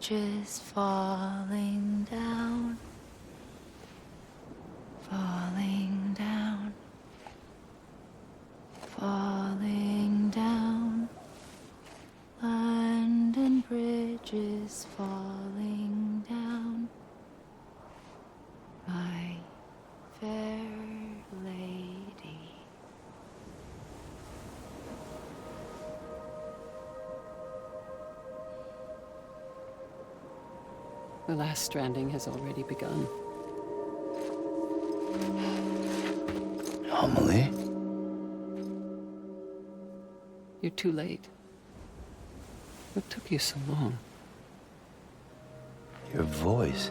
bridges falling down, falling down, falling down. London bridges falling down, my fair lady. The last stranding has already begun. Amelie? You're too late. What took you so long? Your voice.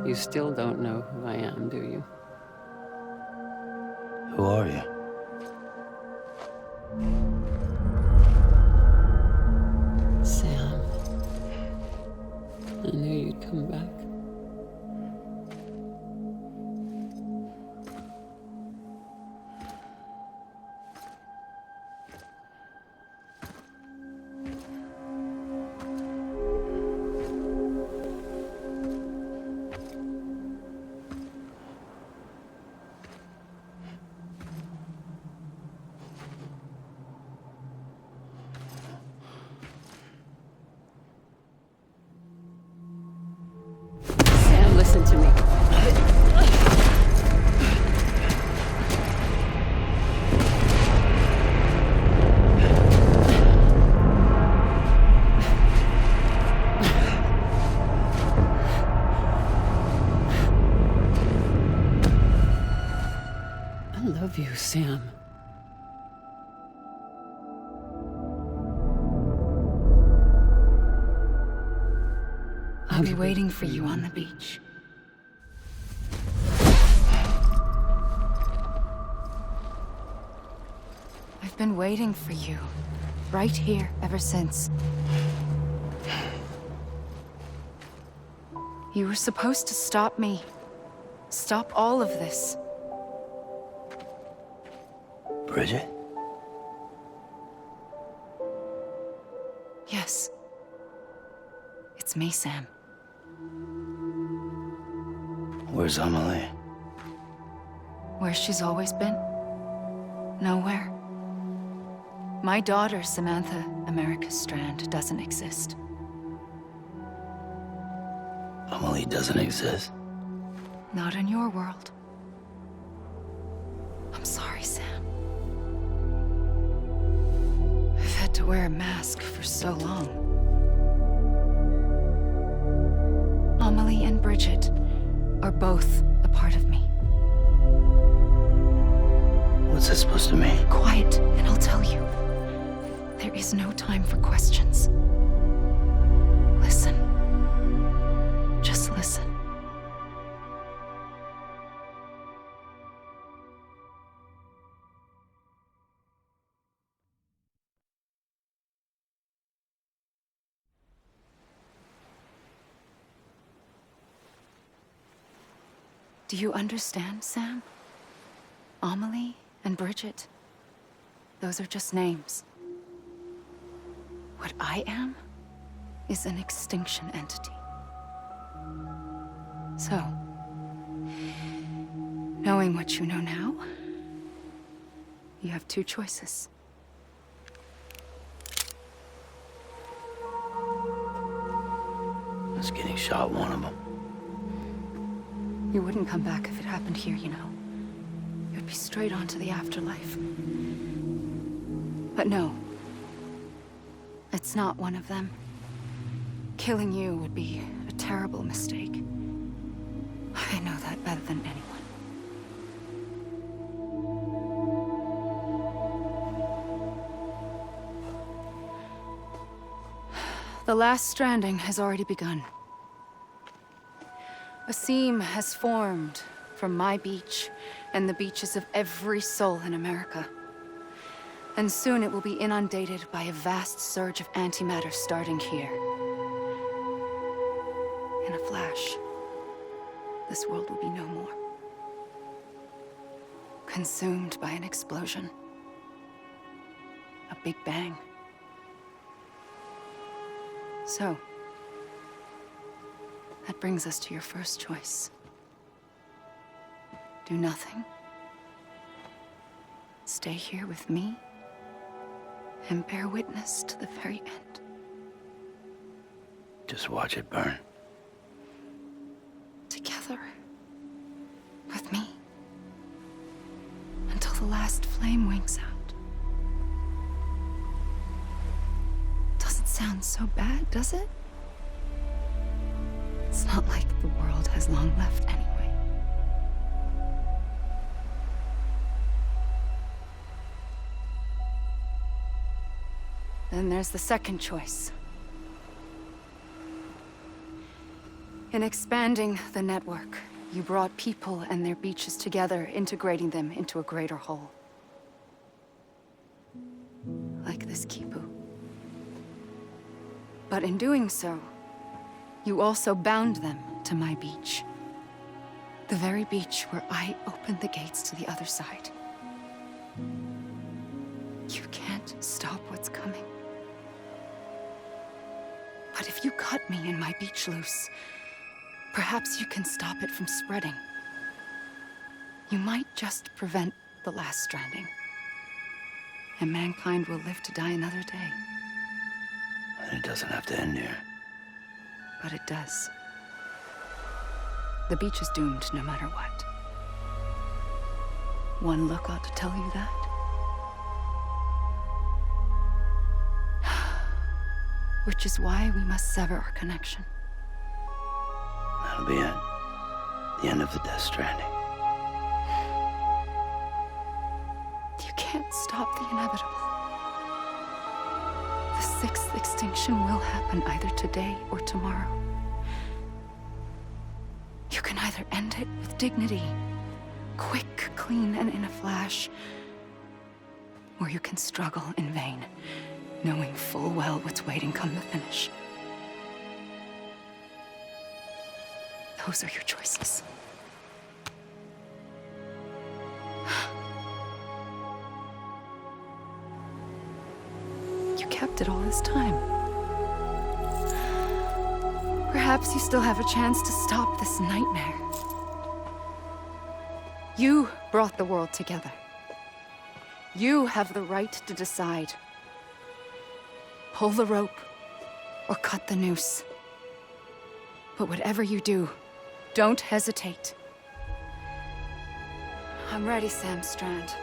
You still don't know who I am, do you? Who are you? Sam. I knew you'd come back. Sam, listen to me. I love you, Sam. I'll be waiting for you on the beach. I've been waiting for you, right here, ever since. You were supposed to stop me. Stop all of this. Bridget? Yes. It's me, Sam. Where's Amelie? Where she's always been. Nowhere. My daughter, Samantha America Strand, doesn't exist. Amelie doesn't exist. Not in your world. I'm sorry, Sam. I've had to wear a mask for so long. Amelie and Bridget are both a part of me. What's that supposed to mean? Quiet, and I'll tell you. There is no time for questions. Listen. Just listen. Do you understand, Sam? Amelie and Bridget, those are just names. What I am is an extinction entity. So, knowing what you know now, you have two choices. Is getting shot one of them? You wouldn't come back if it happened here, you know. You'd be straight on to the afterlife. But no. It's not one of them. Killing you would be a terrible mistake. I know that better than anyone. The last stranding has already begun. A seam has formed from my beach and the beaches of every soul in America. And soon it will be inundated by a vast surge of antimatter starting here. In a flash, this world will be no more. Consumed by an explosion. A big bang. So, that brings us to your first choice. Do nothing. Stay here with me and bear witness to the very end. Just watch it burn. Together. With me. Until the last flame winks out. Doesn't sound so bad, does it? It's not like the world has long left anyway. Then there's the second choice. In expanding the network, you brought people and their beaches together, integrating them into a greater whole. Like this Kipu. But in doing so, you also bound them to my beach. The very beach where I opened the gates to the other side. You can't stop what's coming. But if you cut me and my beach loose, perhaps you can stop it from spreading. You might just prevent the last stranding. And mankind will live to die another day. And it doesn't have to end here. But it does. The beach is doomed no matter what. One look ought to tell you that. Which is why we must sever our connection. That'll be it. The end of the Death Stranding. You can't stop the inevitable. The sixth extinction will happen either today or tomorrow. You can either end it with dignity, quick, clean, and in a flash, or you can struggle in vain, knowing full well what's waiting come the finish. Those are your choices. You kept it all this time. Perhaps you still have a chance to stop this nightmare. You brought the world together. You have the right to decide. Pull the rope or cut the noose. But whatever you do, don't hesitate. I'm ready, Sam Strand.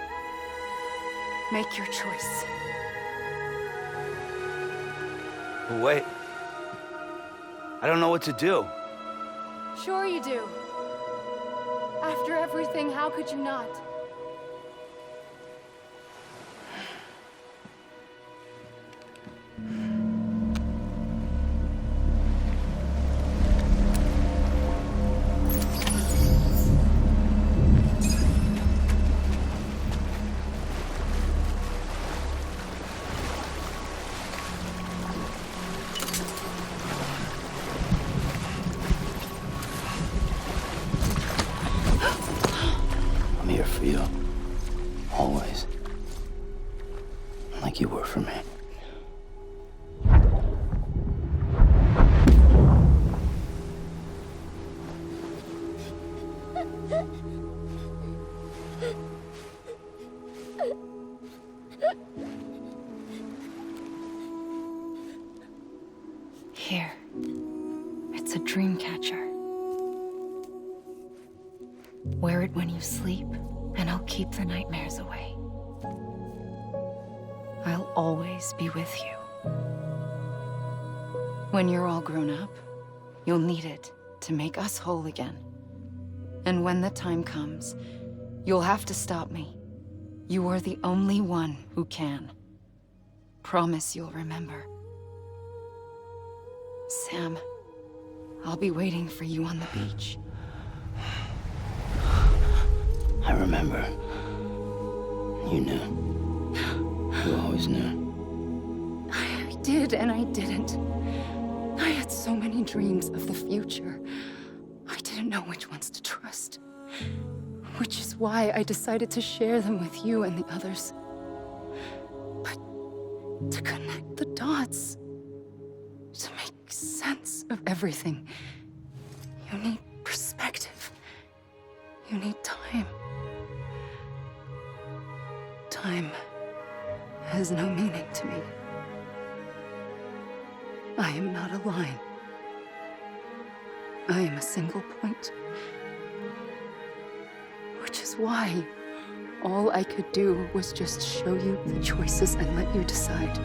Make your choice. Wait. I don't know what to do. Sure you do. After everything, how could you not? I'm here for you. Always. Like you were for me. Here. It's a dream catcher. Wear it when you sleep, and I'll keep the nightmares away. I'll always be with you. When you're all grown up, you'll need it to make us whole again. And when the time comes, you'll have to stop me. You are the only one who can. Promise you'll remember. Sam, I'll be waiting for you on the beach. I remember. You knew. You always knew. I did and I didn't. I had so many dreams of the future. I didn't know which ones to trust. Which is why I decided to share them with you and the others. But to connect the dots, to make make sense of everything. You need perspective. You need time. Time has no meaning to me. I am not a line. I am a single point. Which is why all I could do was just show you the choices and let you decide.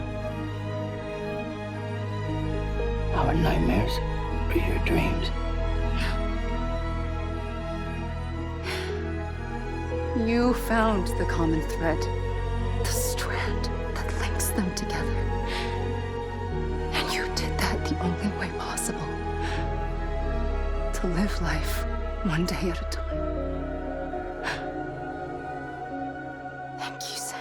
Our nightmares are your dreams. You found the common thread, the strand that links them together. And you did that the only way possible. To live life one day at a time. Thank you, Sam.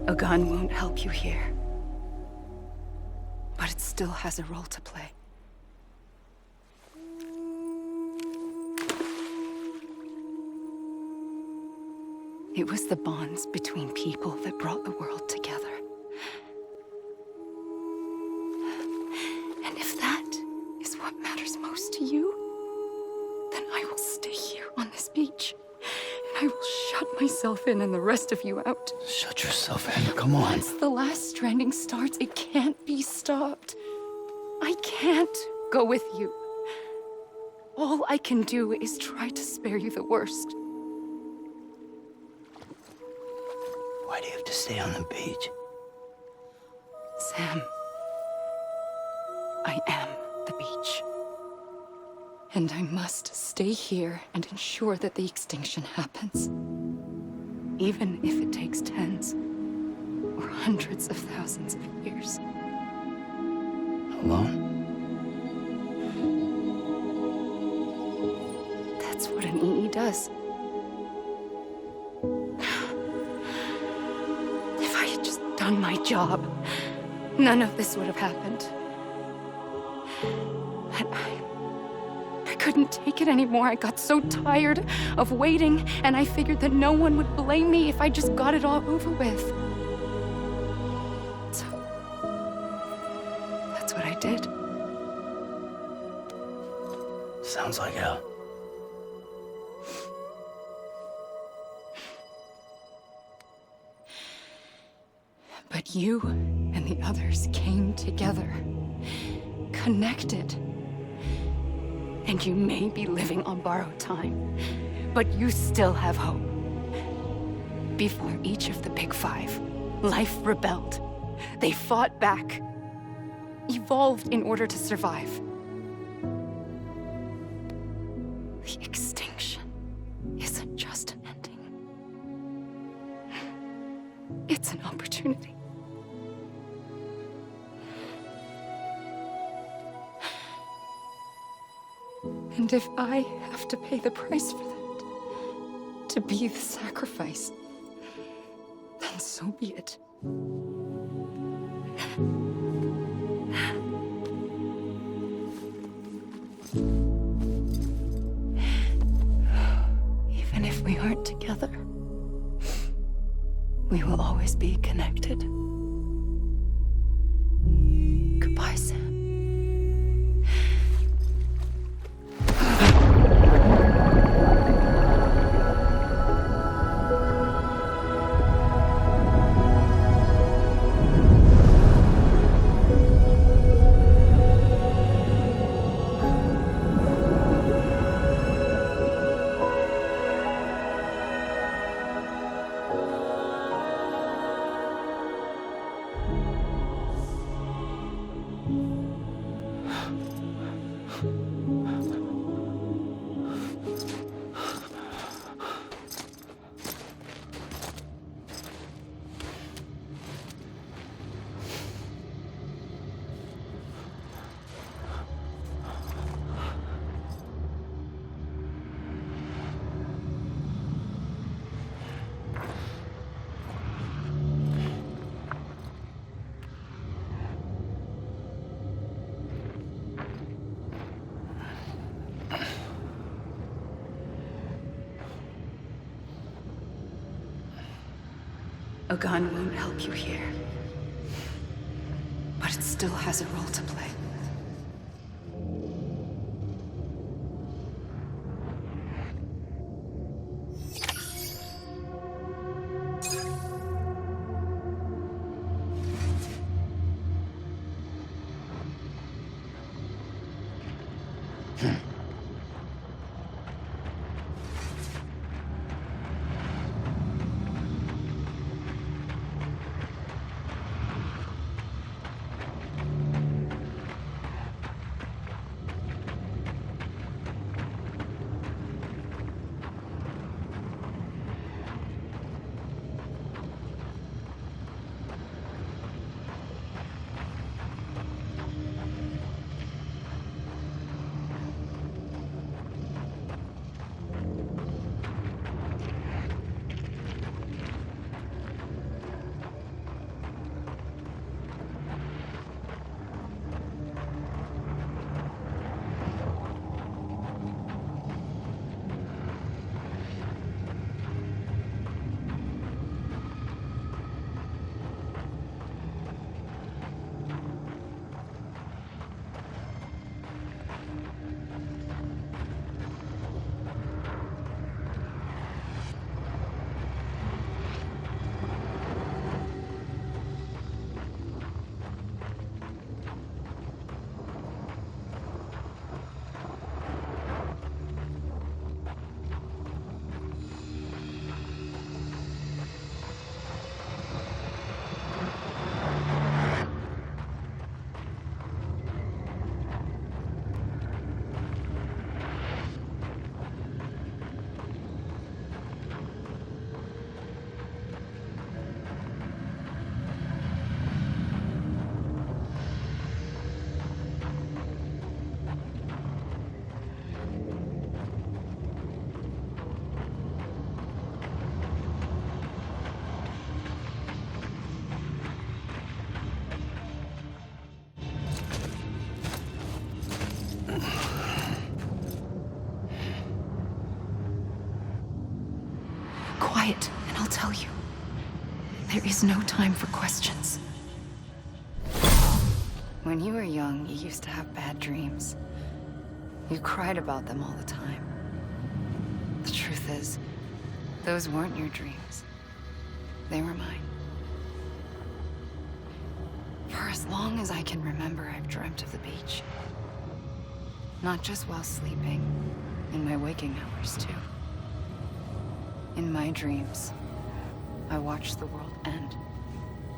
A gun won't help you here. But it still has a role to play. It was the bonds between people that brought the world together. And if that is what matters most to you, then I will stay here on this beach. And I will shut myself in and the rest of you out. Shut yourself in, come on. Once the last stranding starts, it can't be stopped. I can't go with you. All I can do is try to spare you the worst. Why do you have to stay on the beach? Sam, I am the beach. And I must stay here and ensure that the extinction happens. Even if it takes tens or hundreds of thousands of years. Alone? That's what an EE does. If I had just done my job, none of this would have happened. But I couldn't take it anymore. I got so tired of waiting, and I figured that no one would blame me if I just got it all over with. So, that's what I did. Sounds like hell. But you and the others came together, connected. And you may be living on borrowed time, but you still have hope. Before each of the Big Five, life rebelled. They fought back, evolved in order to survive. The extinction isn't just an ending. It's an opportunity. And if I have to pay the price for that, to be the sacrifice, then so be it. Even if we aren't together, we will always be connected. Goodbye, Sam. A gun won't help you here. But it still has a role to play. Quiet, and I'll tell you. There is no time for questions. When you were young, you used to have bad dreams. You cried about them all the time. The truth is, those weren't your dreams. They were mine. For as long as I can remember, I've dreamt of the beach. Not just while sleeping, in my waking hours, too. In my dreams, I watched the world end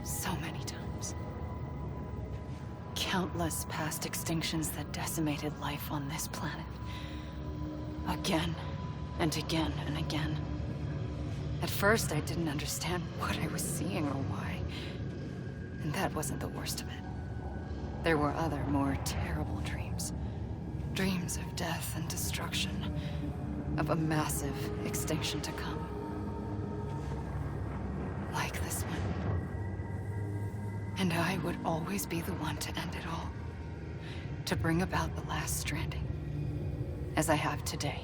so many times. Countless past extinctions that decimated life on this planet. Again, and again, and again. At first, I didn't understand what I was seeing or why. And that wasn't the worst of it. There were other, more terrible dreams. Dreams of death and destruction. Of a massive extinction to come. Like this one. And I would always be the one to end it all. To bring about the last stranding. As I have today.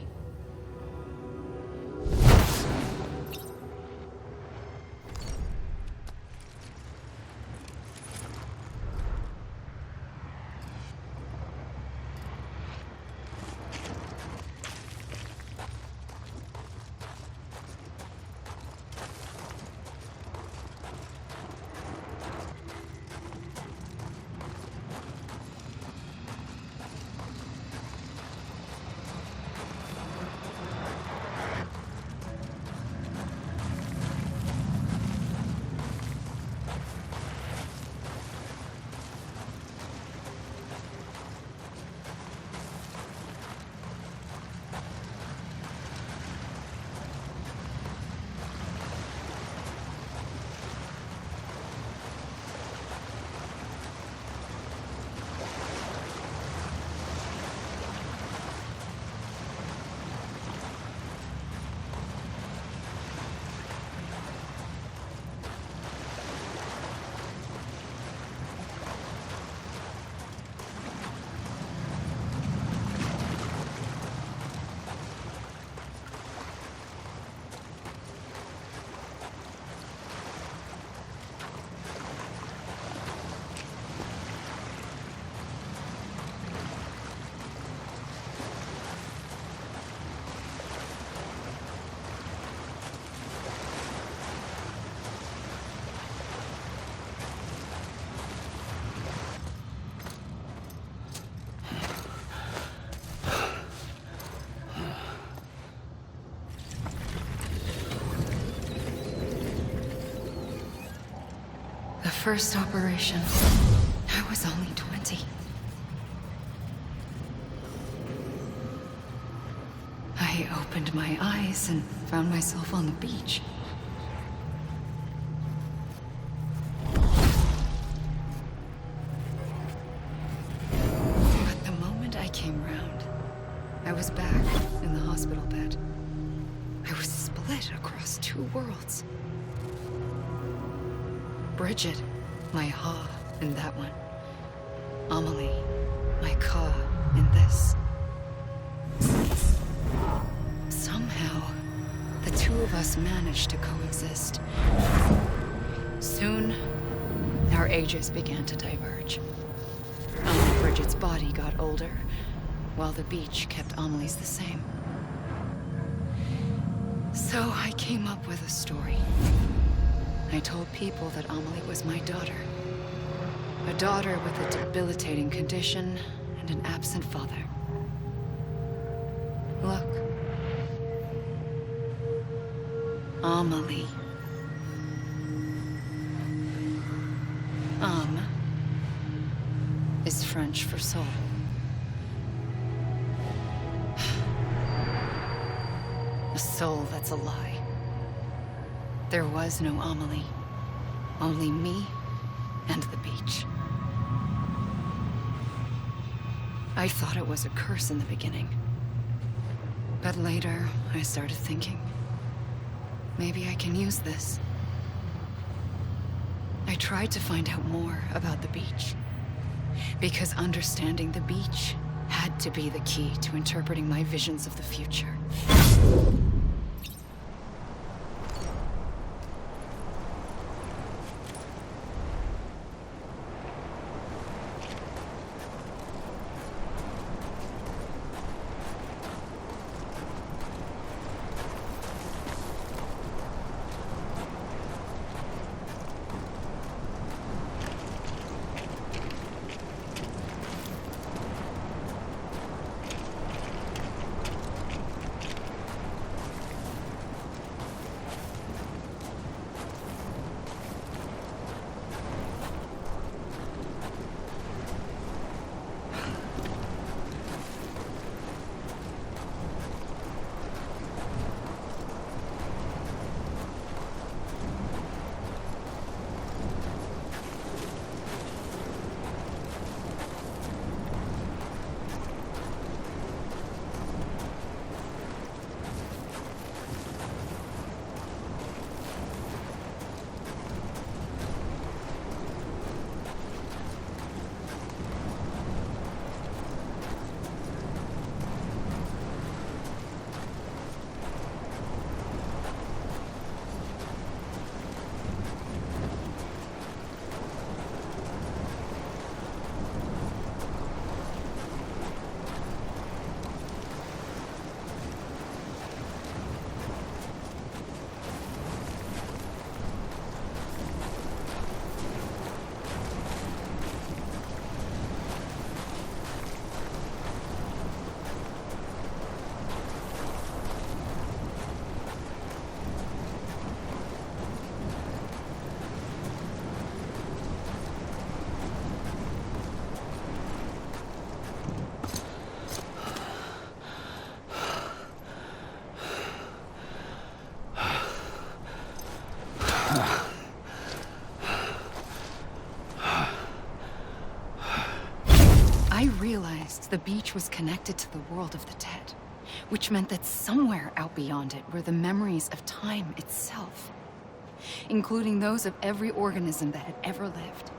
first operation, I was only 20. I opened my eyes and found myself on the beach. But the moment I came round, I was back in the hospital bed. I was split across two worlds. Bridget, my Ha in that one. Amelie, my Ka in this. Somehow, the two of us managed to coexist. Soon, our ages began to diverge. Bridget's body got older, while the beach kept Amelie's the same. So I came up with a story. I told people that Amelie was my daughter. A daughter with a debilitating condition and an absent father. Look. Amelie. Is French for soul. A soul that's a lie. There was no Amelie. Only me and the beach. I thought it was a curse in the beginning. But later, I started thinking, maybe I can use this. I tried to find out more about the beach. Because understanding the beach had to be the key to interpreting my visions of the future. I realized the beach was connected to the world of the dead, which meant that somewhere out beyond it were the memories of time itself, including those of every organism that had ever lived.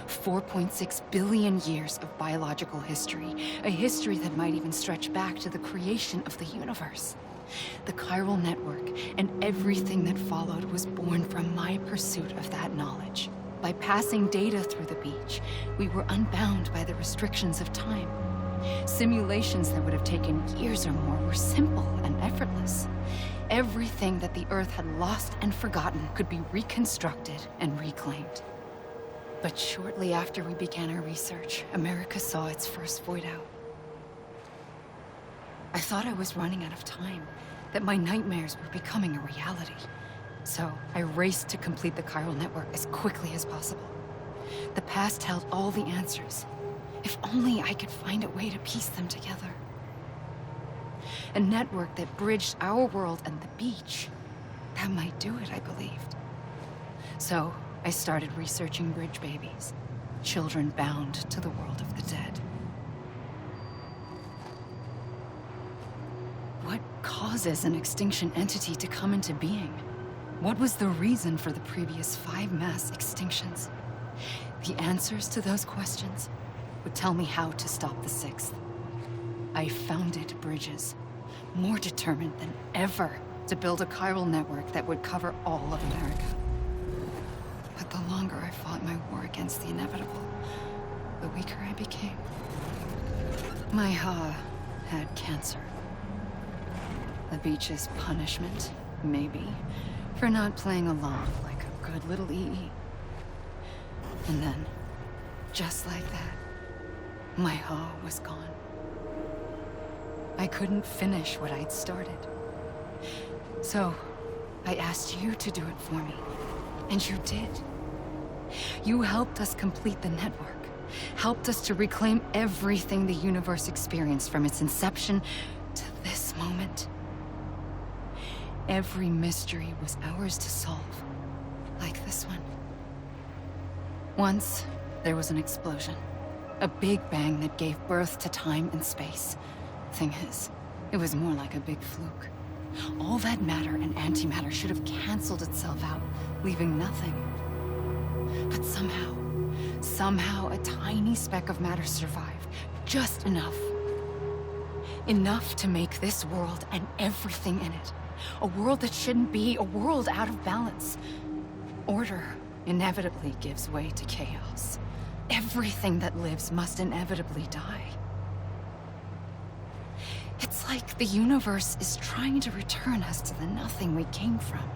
4.6 billion years of biological history, a history that might even stretch back to the creation of the universe. The chiral network and everything that followed was born from my pursuit of that knowledge. By passing data through the beach, we were unbound by the restrictions of time. Simulations that would have taken years or more were simple and effortless. Everything that the Earth had lost and forgotten could be reconstructed and reclaimed. But shortly after we began our research, America saw its first void out. I thought I was running out of time, that my nightmares were becoming a reality. So I raced to complete the chiral network as quickly as possible. The past held all the answers. If only I could find a way to piece them together. A network that bridged our world and the beach. That might do it, I believed. So, I started researching bridge babies. Children bound to the world of the dead. What causes an extinction entity to come into being? What was the reason for the previous 5 mass extinctions? The answers to those questions would tell me how to stop the 6th. I founded bridges, more determined than ever to build a chiral network that would cover all of America. But the longer I fought my war against the inevitable, the weaker I became. My Ha had cancer. The beach's punishment, maybe, for not playing along like a good little EE. And then, just like that, my Ha was gone. I couldn't finish what I'd started. So, I asked you to do it for me, and you did. You helped us complete the network, helped us to reclaim everything the universe experienced from its inception to this moment. Every mystery was ours to solve, like this one. Once, there was an explosion. A big bang that gave birth to time and space. Thing is, it was more like a big fluke. All that matter and antimatter should have canceled itself out, leaving nothing. But somehow a tiny speck of matter survived. Just enough. Enough to make this world and everything in it. A world that shouldn't be, a world out of balance. Order inevitably gives way to chaos. Everything that lives must inevitably die. It's like the universe is trying to return us to the nothing we came from.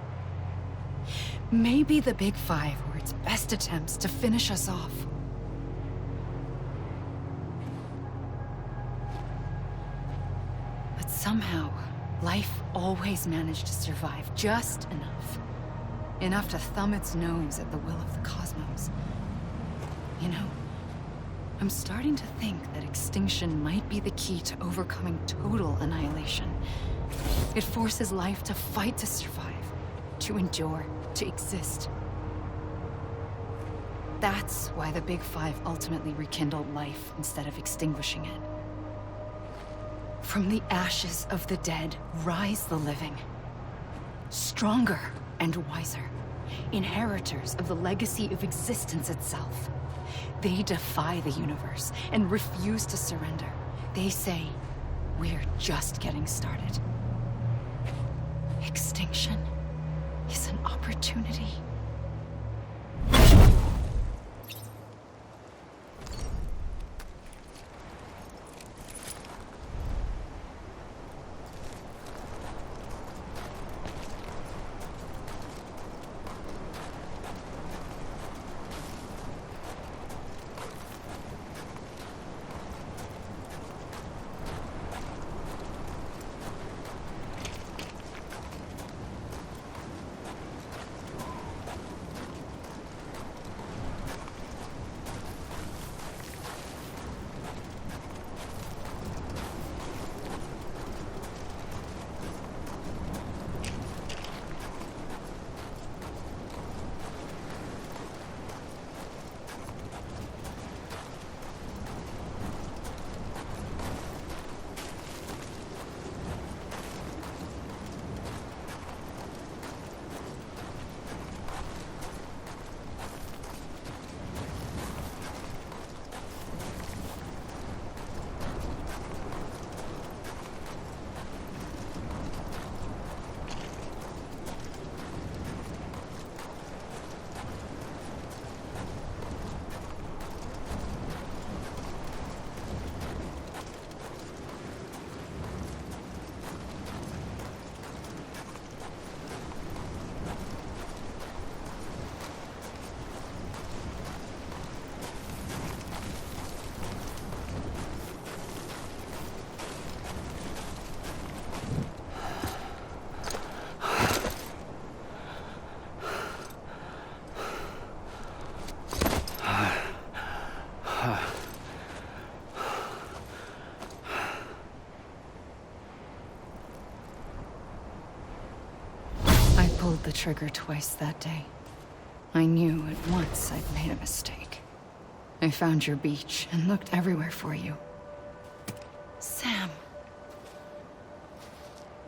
Maybe the Big Five were its best attempts to finish us off. But somehow, life always managed to survive just enough. Enough to thumb its nose at the will of the cosmos. You know, I'm starting to think that extinction might be the key to overcoming total annihilation. It forces life to fight to survive, to endure, to exist. That's why the Big Five ultimately rekindled life instead of extinguishing it. From the ashes of the dead rise the living. Stronger and wiser. Inheritors of the legacy of existence itself. They defy the universe and refuse to surrender. They say, we're just getting started. Extinction is an opportunity. the trigger twice that day. I knew at once I'd made a mistake. I found your beach and looked everywhere for you. Sam.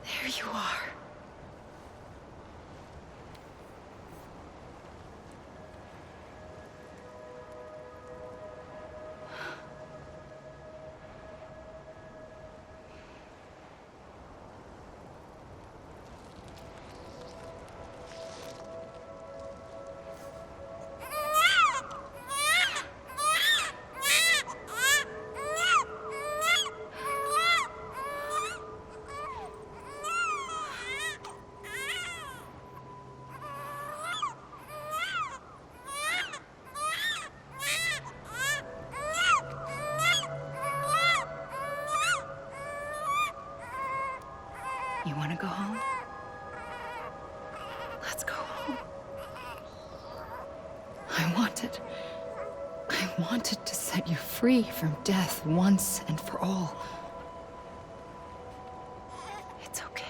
There you are. You want to go home? Let's go home. I wanted to set you free from death once and for all. It's okay.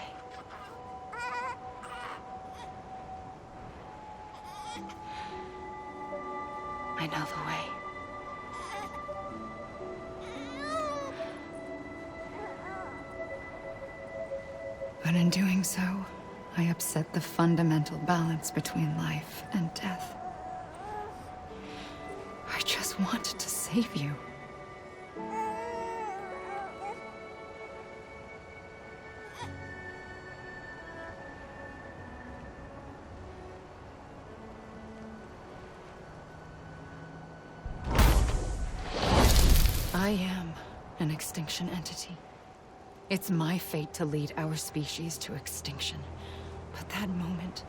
I know the way. But in doing so, I upset the fundamental balance between life and death. I just wanted to save you. I am an extinction entity. It's my fate to lead our species to extinction. But that moment,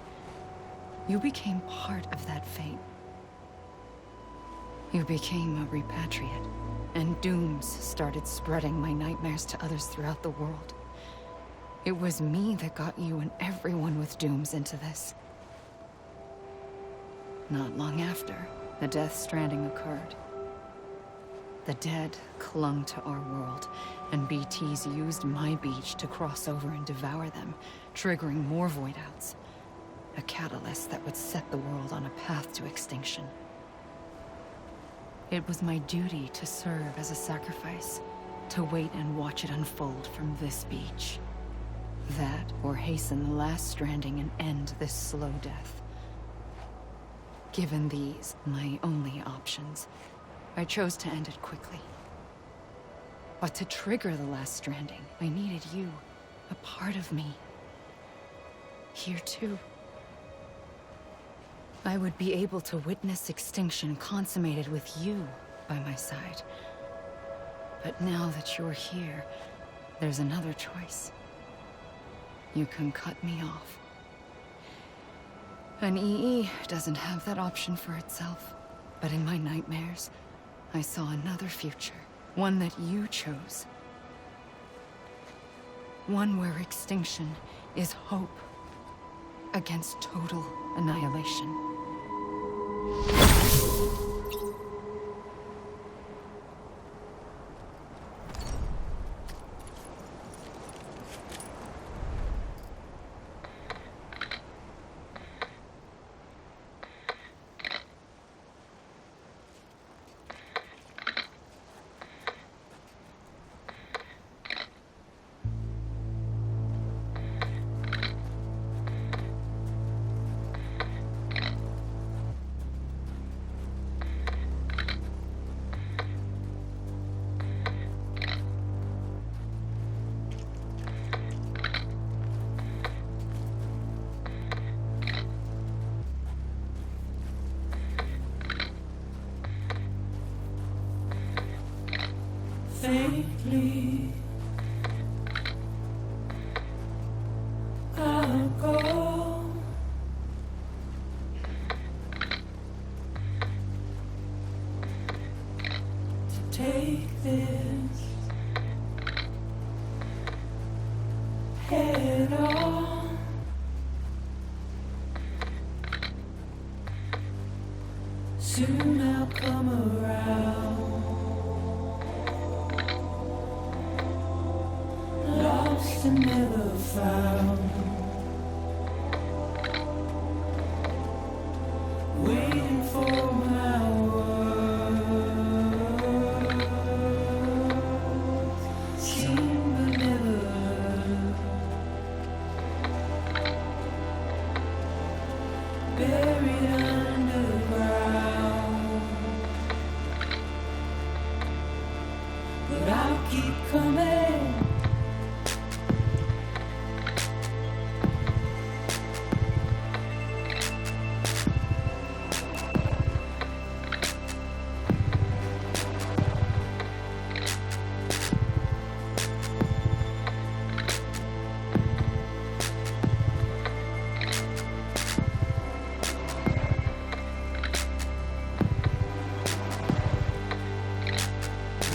you became part of that fate. You became a repatriate, and dooms started spreading my nightmares to others throughout the world. It was me that got you and everyone with dooms into this. Not long after, the Death Stranding occurred. The dead clung to our world, and BTs used my beach to cross over and devour them, triggering more void outs. A catalyst that would set the world on a path to extinction. It was my duty to serve as a sacrifice, to wait and watch it unfold from this beach. That, or hasten the last stranding and end this slow death. Given these, my only options, I chose to end it quickly. But to trigger the last stranding, I needed you, a part of me. Here too. I would be able to witness extinction consummated with you by my side. But now that you're here, there's another choice. You can cut me off. An EE doesn't have that option for itself. But in my nightmares, I saw another future. One that you chose. One where extinction is hope against total annihilation. Faintly, I'll go to take this head on. Soon I'll come around. Lost and never found. but I'll keep coming.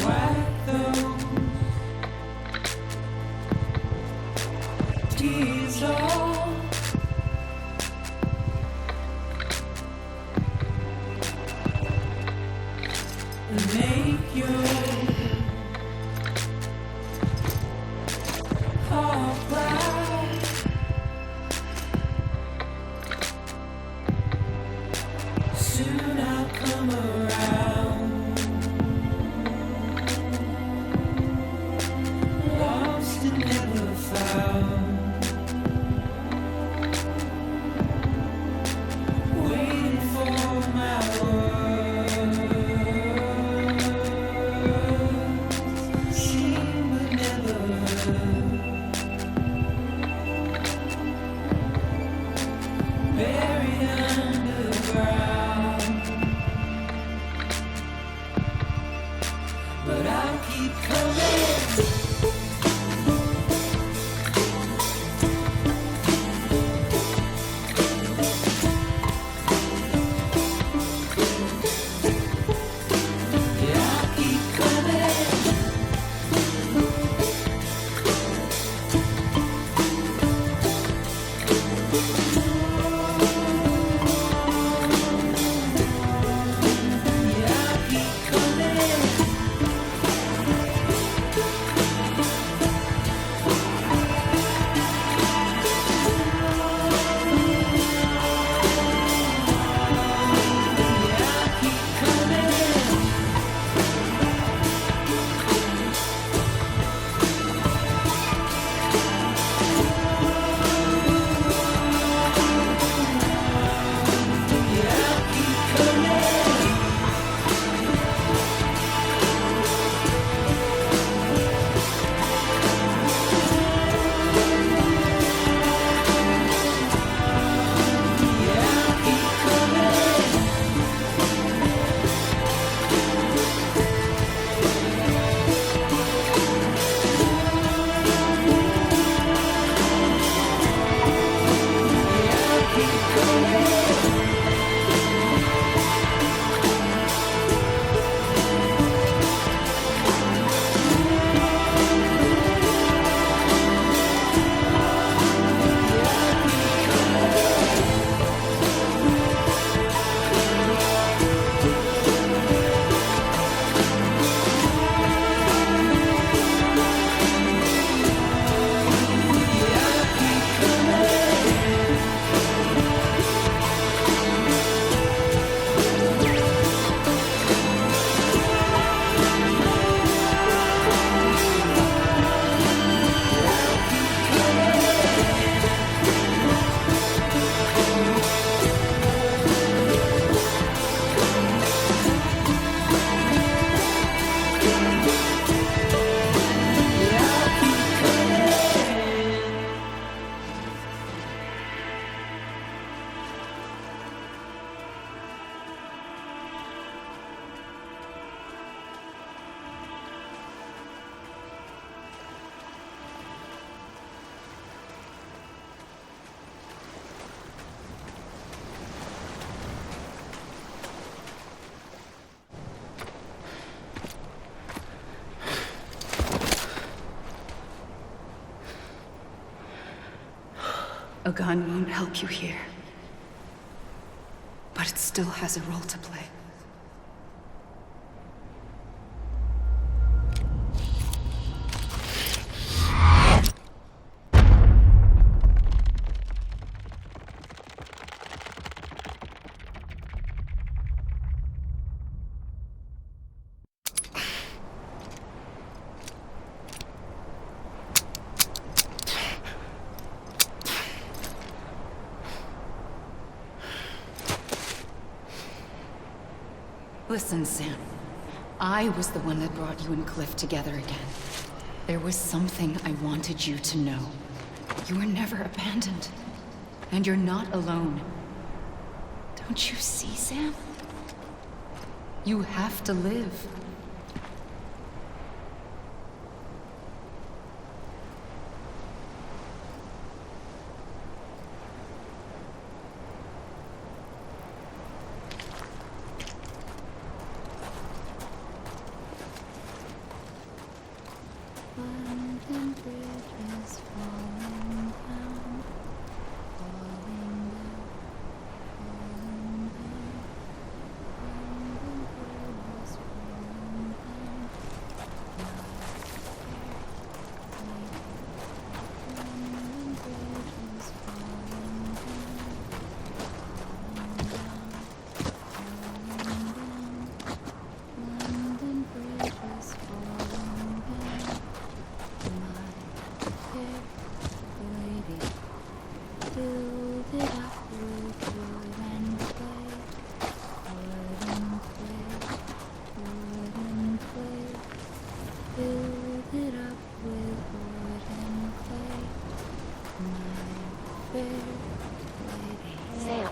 Wipe those tears off. And make your heart cry. Soon I'll come around. Lost and never found. Waiting for my words. Seen but never heard. Buried underground. But I'll keep coming. Yeah, I'll keep coming. Yeah, I'll keep coming. Yeah, I'll keep coming. Yeah, I'll keep coming. Yeah, I'll keep coming. Yeah, I'll keep coming. A gun won't help you here. But it still has a role to play. Listen, Sam. I was the one that brought you and Cliff together again. There was something I wanted you to know. You were never abandoned. And you're not alone. Don't you see, Sam? You have to live. London Bridge is falling down, falling down, falling down. London Bridge is falling down. London Bridge is falling down, falling down, falling down. London Bridge is falling down. Lady, build it up with wood and clay, wood and clay, wood and clay. Build it up with wood and clay, my fair lady. Sam.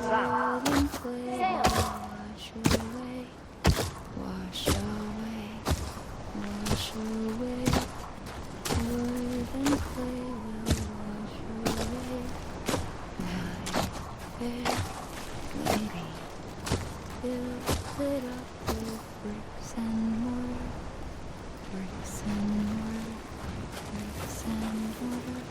Wood and clay wash away, wash away, wash away. Wood and clay will wash away, my fair lady. Build it up with bricks and mortar, bricks and mortar, bricks and mortar.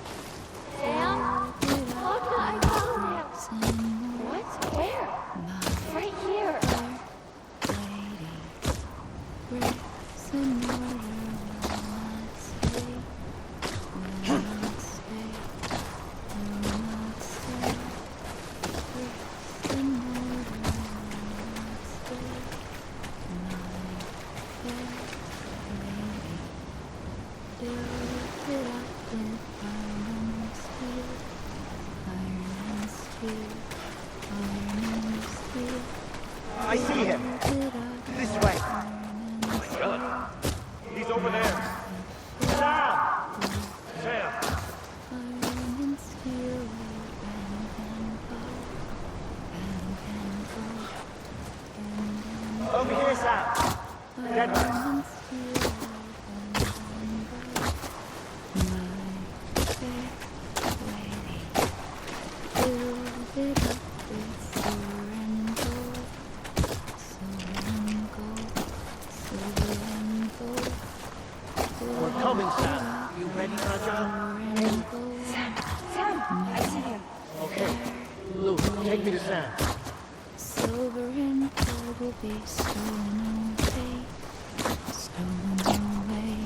Sam? Build it Oh, up I with found him. bricks and mortar, What? Where? my Right here. fair lady. Bricks and mortar will not stay. Will not stay, will not stay. Bricks and mortar will not stay. My fair lady, build it up with iron and steel, iron and steel, iron and steel. I see him. Build it up This with way. iron and steel. He's over there. Sam! Sam! Iron and steel will bend and go, bend and go, bend and go. Over here, Sam. That way. Iron and steel will bend and go. My fair lady, build it up with silver and gold, silver and gold, silver and gold. We're coming, Sam. You ready for the job? Sam, I see him. Okay. Luke, take me to Sam. Silver and gold will be stolen away, stolen away.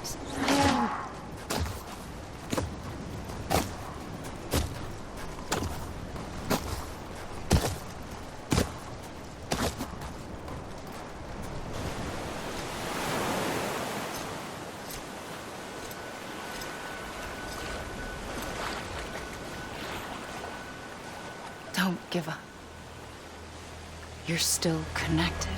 Sam! Don't give up. You're still connected.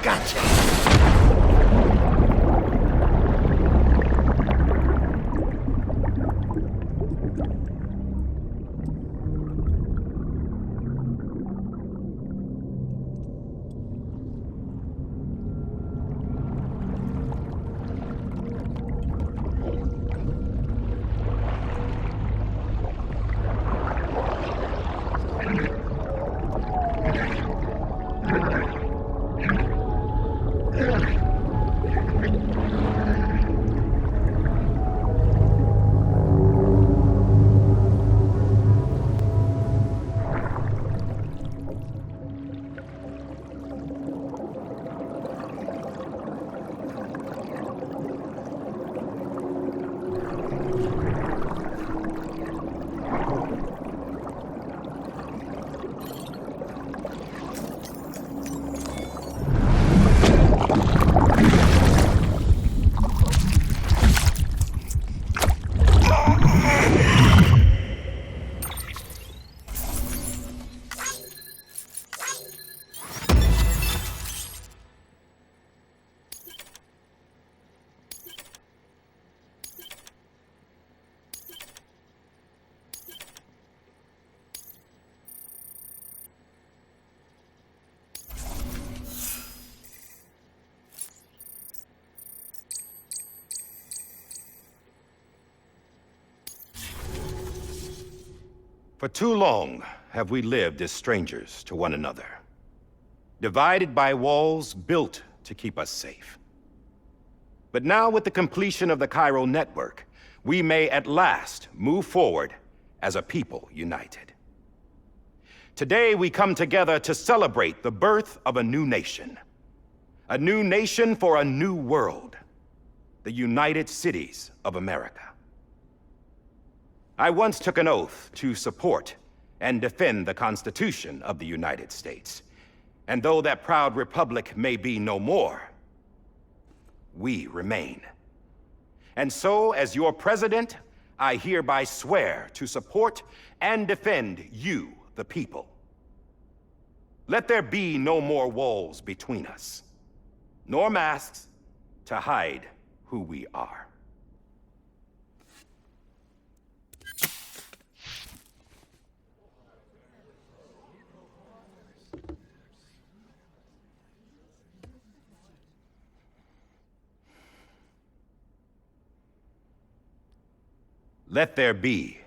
Gotcha. For too long have we lived as strangers to one another, divided by walls built to keep us safe. But now, with the completion of the Cairo network, we may at last move forward as a people united. Today, we come together to celebrate the birth of a new nation. A new nation for a new world. The United Cities of America. I once took an oath to support and defend the Constitution of the United States. And though that proud republic may be no more, we remain. And so, as your president, I hereby swear to support and defend you, the people. Let there be no more walls between us, nor masks to hide who we are. Let there be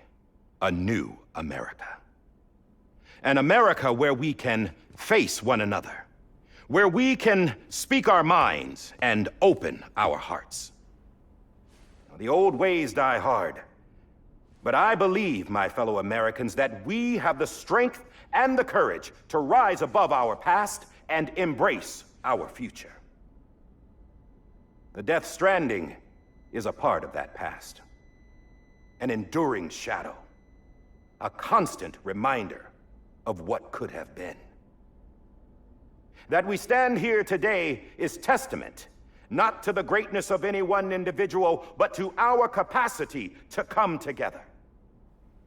a new America. An America where we can face one another, where we can speak our minds and open our hearts. The old ways die hard, but I believe, my fellow Americans, that we have the strength and the courage to rise above our past and embrace our future. The Death Stranding is a part of that past. An enduring shadow, a constant reminder of what could have been. That we stand here today is testament, not to the greatness of any one individual, but to our capacity to come together,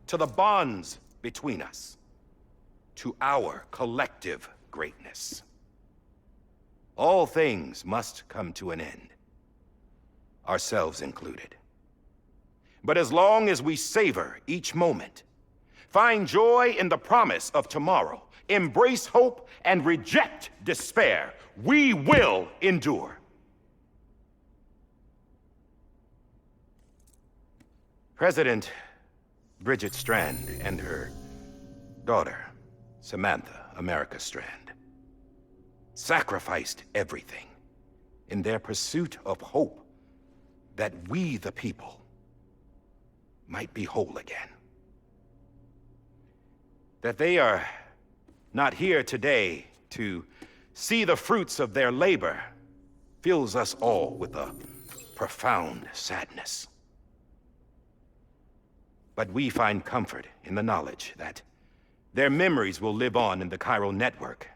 to the bonds between us, to our collective greatness. All things must come to an end, ourselves included. But as long as we savor each moment, find joy in the promise of tomorrow, embrace hope, and reject despair, we will endure. President Bridget Strand and her daughter, Samantha America Strand, sacrificed everything in their pursuit of hope that we, the people, might be whole again. That they are not here today to see the fruits of their labor fills us all with a profound sadness. But we find comfort in the knowledge that their memories will live on in the Cairo network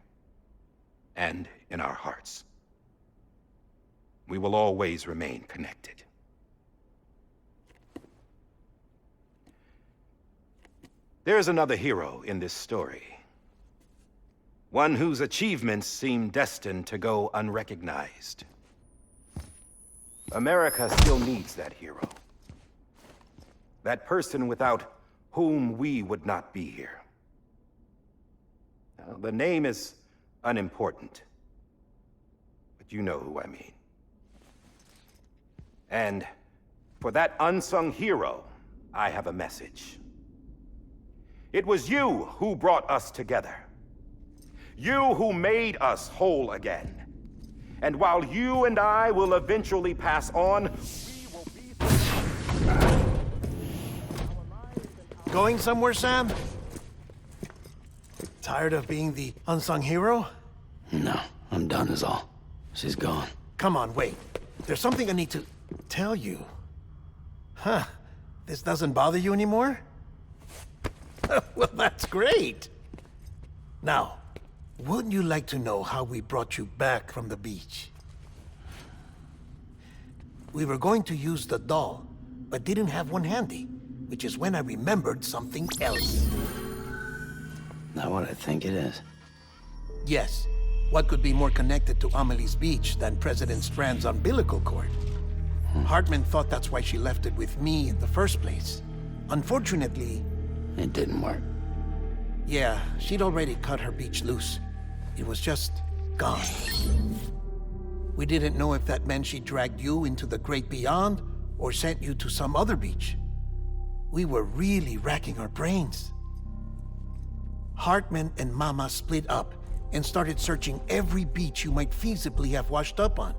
and in our hearts. We will always remain connected. There is another hero in this story. One whose achievements seem destined to go unrecognized. America still needs that hero. That person without whom we would not be here. Now, the name is unimportant, but you know who I mean. And for that unsung hero, I have a message. It was you who brought us together. You who made us whole again. And while you and I will eventually pass on, we will be... Going somewhere, Sam? Tired of being the unsung hero? No, I'm done is all. She's gone. Come on, wait. There's something I need to tell you. Huh. This doesn't bother you anymore? Well, that's great. Now, wouldn't you like to know how we brought you back from the beach? We were going to use the doll, but didn't have one handy, which is when I remembered something else. Not what I think it is. Yes. What could be more connected to Amelie's beach than President Strand's umbilical cord? Hartman thought that's why she left it with me in the first place. Unfortunately... It didn't work. Yeah, she'd already cut her beach loose. It was just gone. We didn't know if that meant she dragged you into the great beyond or sent you to some other beach. We were really racking our brains. Hartman and Mama split up and started searching every beach you might feasibly have washed up on.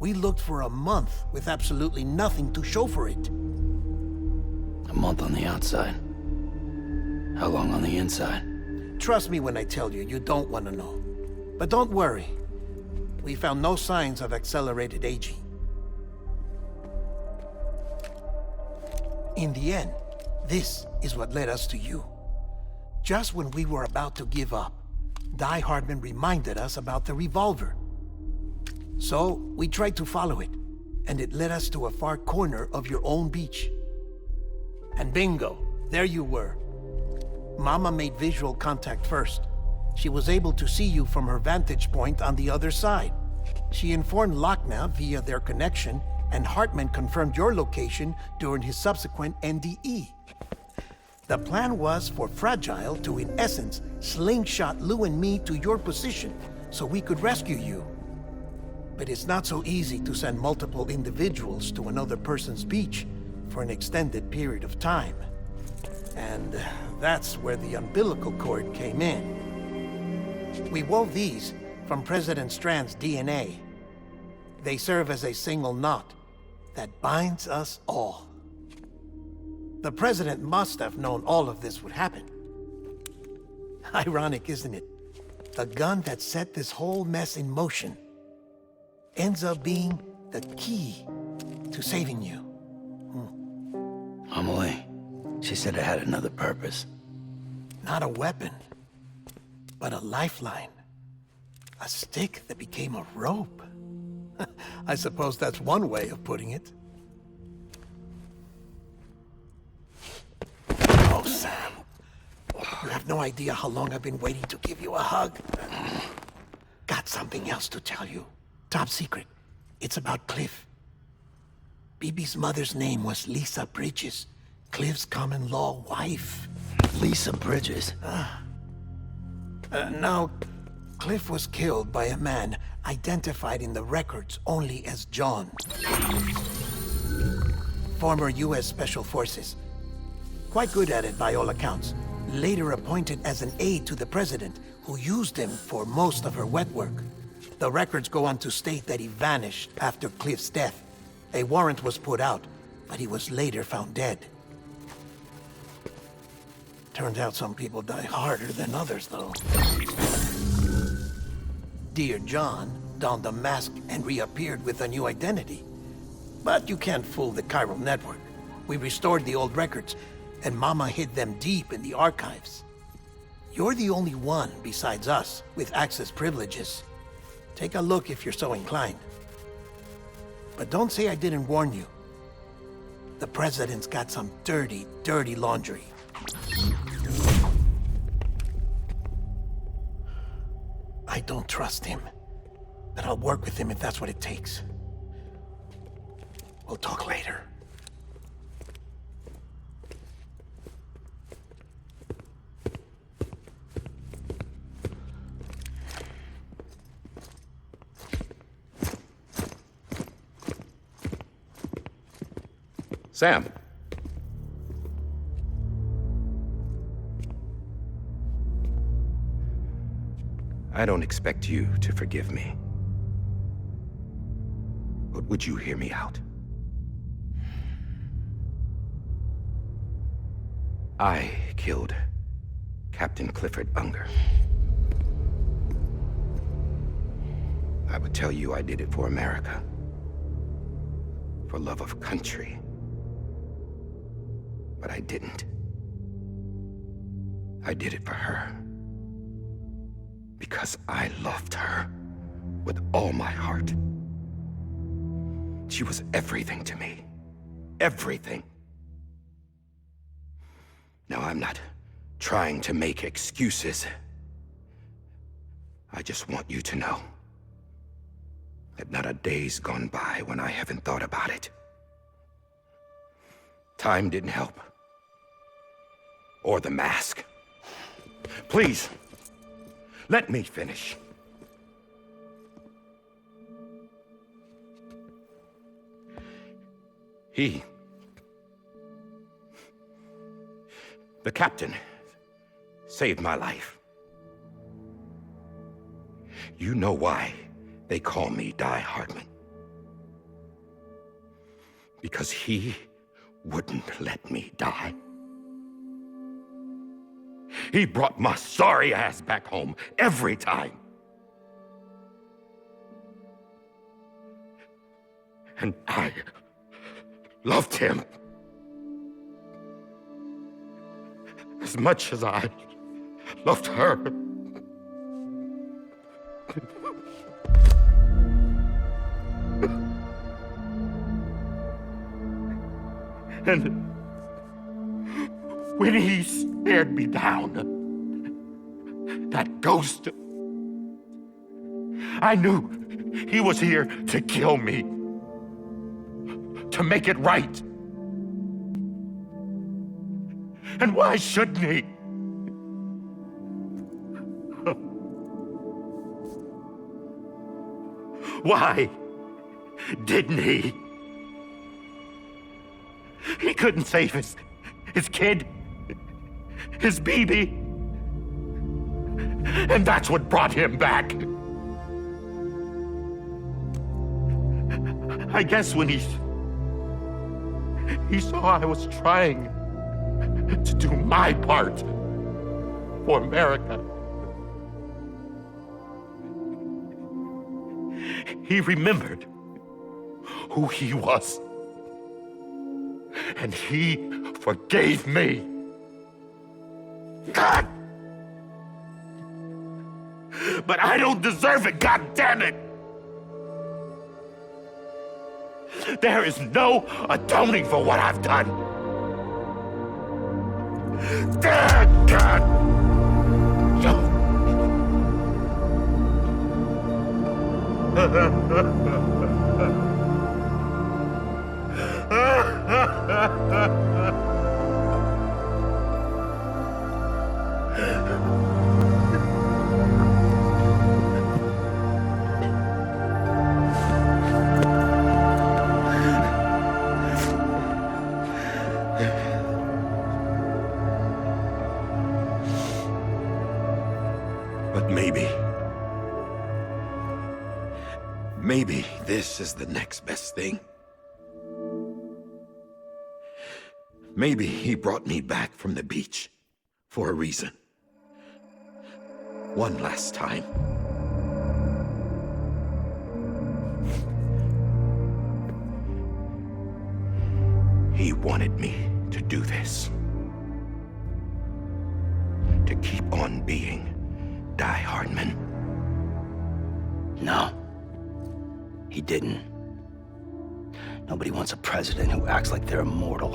We looked for a month with absolutely nothing to show for it. A month on the outside. How long on the inside? Trust me when I tell you, you don't want to know. But don't worry. We found no signs of accelerated aging. In the end, this is what led us to you. Just when we were about to give up, Die Hardman reminded us about the revolver. So, we tried to follow it, and it led us to a far corner of your own beach. And bingo, there you were. Mama made visual contact first. She was able to see you from her vantage point on the other side. She informed Lochna via their connection, and Hartman confirmed your location during his subsequent NDE. The plan was for Fragile to, in essence, slingshot Lou and me to your position so we could rescue you. But it's not so easy to send multiple individuals to another person's beach for an extended period of time. And that's where the umbilical cord came in. We wove these from President Strand's DNA. They serve as a single knot that binds us all. The President must have known all of this would happen. Ironic, isn't it? The gun that set this whole mess in motion ends up being the key to saving you. Amelie, she said it had another purpose. Not a weapon, but a lifeline. A stick that became a rope. I suppose that's one way of putting it. Oh, Sam. You have no idea how long I've been waiting to give you a hug. Got something else to tell you. Top secret. It's about Cliff. Bibi's mother's name was Lisa Bridges, Cliff's common-law wife. Lisa Bridges? Now, Cliff was killed by a man identified in the records only as John. Former U.S. Special Forces. Quite good at it by all accounts. Later appointed as an aide to the president, who used him for most of her wet work. The records go on to state that he vanished after Cliff's death. A warrant was put out, but he was later found dead. Turned out some people die harder than others, though. Dear John donned a mask and reappeared with a new identity. But you can't fool the chiral network. We restored the old records, and Mama hid them deep in the archives. You're the only one, besides us, with access privileges. Take a look if you're so inclined. But don't say I didn't warn you. The President's got some dirty, dirty laundry. I don't trust him, but I'll work with him if that's what it takes. We'll talk later. Sam. I don't expect you to forgive me. But would you hear me out? I killed Captain Clifford Unger. I would tell you I did it for America. For love of country. But I didn't. I did it for her. Because I loved her with all my heart. She was everything to me. Everything. Now, I'm not trying to make excuses. I just want you to know that not a day's gone by when I haven't thought about it. Time didn't help. Or the mask. Please, let me finish. The captain saved my life. You know why they call me Die Hardman. Because he wouldn't let me die. He brought my sorry ass back home every time. And I loved him as much as I loved her. And when he stared me down, that ghost, I knew he was here to kill me, to make it right. And why shouldn't he? Why didn't he? He couldn't save his kid, his baby. And that's what brought him back. I guess when he saw I was trying to do my part for America, he remembered who he was. And he forgave me. God! But I don't deserve it, God damn it! There is no atoning for what I've done. God! But maybe this is the next best thing. Maybe he brought me back from the beach for a reason. One last time. He wanted me to do this. To keep on being Die Hardman. No. He didn't. Nobody wants a president who acts like they're immortal.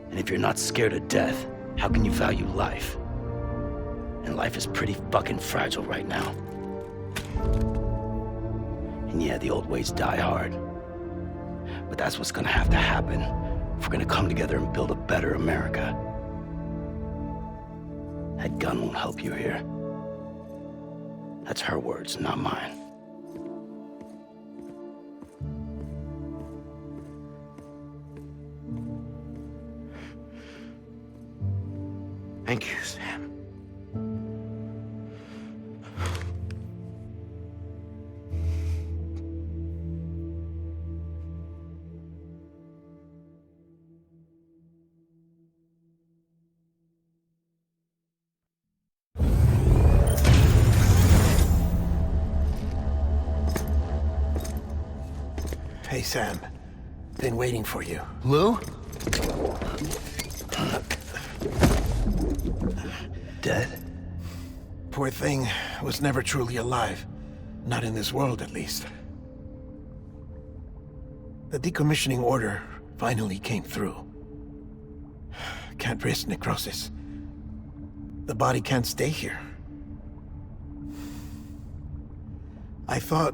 And if you're not scared of death, how can you value life? And life is pretty fucking fragile right now. And yeah, the old ways die hard. But that's what's gonna have to happen if we're gonna come together and build a better America. That gun won't help you here. That's her words, not mine. Thank you, Sam. Hey, Sam. Been waiting for you. Lou? Dead? Poor thing was never truly alive. Not in this world, at least. The decommissioning order finally came through. Can't risk necrosis. The body can't stay here. I thought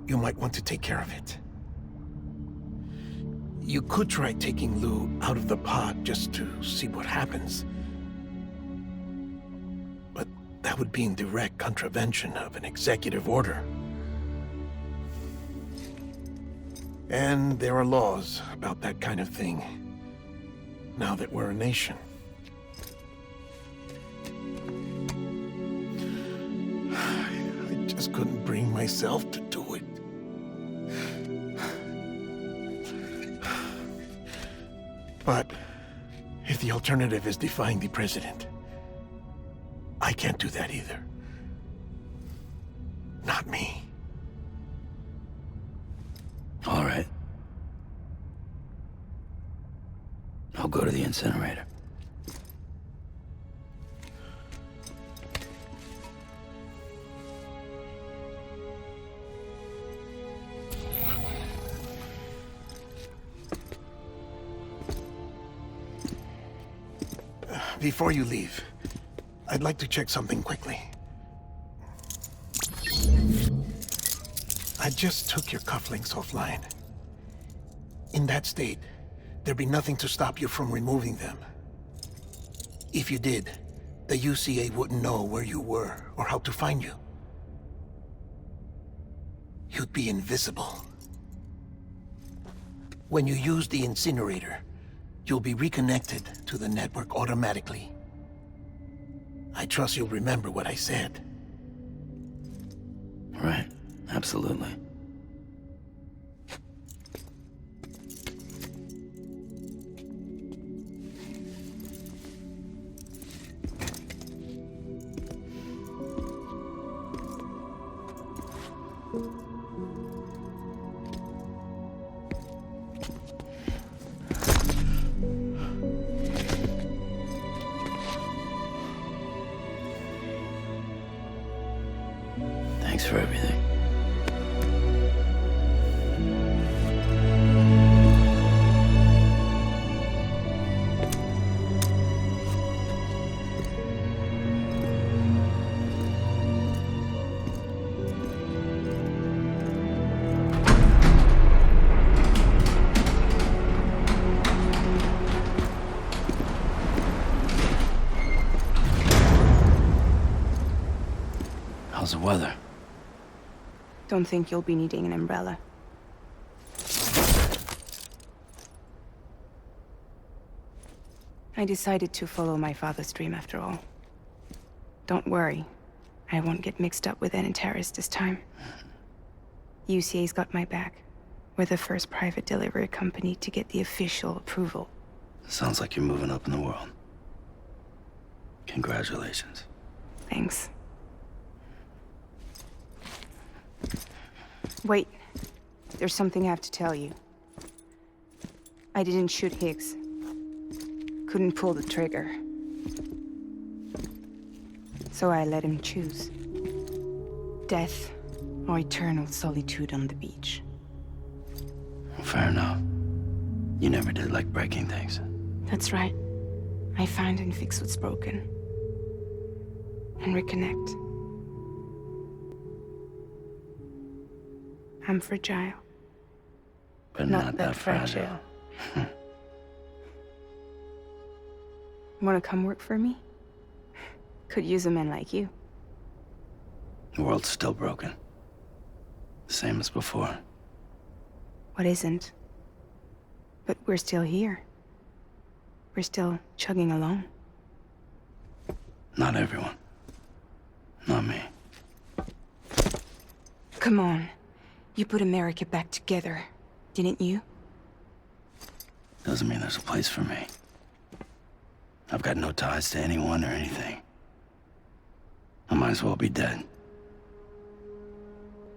you might want to take care of it. You could try taking Lou out of the pod just to see what happens. But that would be in direct contravention of an executive order. And there are laws about that kind of thing, now that we're a nation. just couldn't bring myself to do it. But if the alternative is defying the president, I can't do that either. Not me. All right. I'll go to the incinerator. Before you leave, I'd like to check something quickly. I just took your cufflinks offline. In that state, there'd be nothing to stop you from removing them. If you did, the UCA wouldn't know where you were or how to find you. You'd be invisible. When you use the incinerator, you'll be reconnected to the network automatically. I trust you'll remember what I said. Right. Absolutely. Thanks for everything. How's the weather? Don't think you'll be needing an umbrella. I decided to follow my father's dream after all. Don't worry. I won't get mixed up with any terrorists this time. UCA's got my back. We're the first private delivery company to get the official approval. Sounds like you're moving up in the world. Congratulations. Thanks. Wait. There's something I have to tell you. I didn't shoot Higgs. Couldn't pull the trigger. So I let him choose. Death or eternal solitude on the beach. Fair enough. You never did like breaking things. That's right. I find and fix what's broken. And reconnect. I'm fragile. But not that fragile. Wanna come work for me? Could use a man like you. The world's still broken. Same as before. What isn't? But we're still here. We're still chugging along. Not everyone. Not me. Come on. You put America back together, didn't you? Doesn't mean there's a place for me. I've got no ties to anyone or anything. I might as well be dead.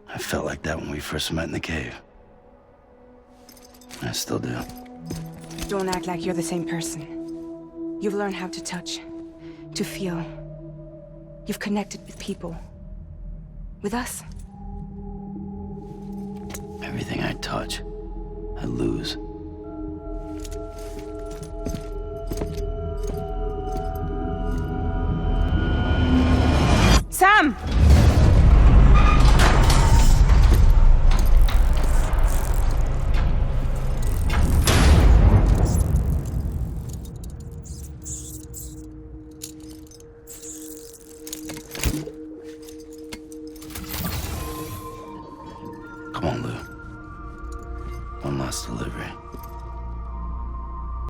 I felt like that when we first met in the cave. I still do. Don't act like you're the same person. You've learned how to touch, to feel. You've connected with people. With us. Everything I touch, I lose. Sam! Come on, Lou. One last delivery.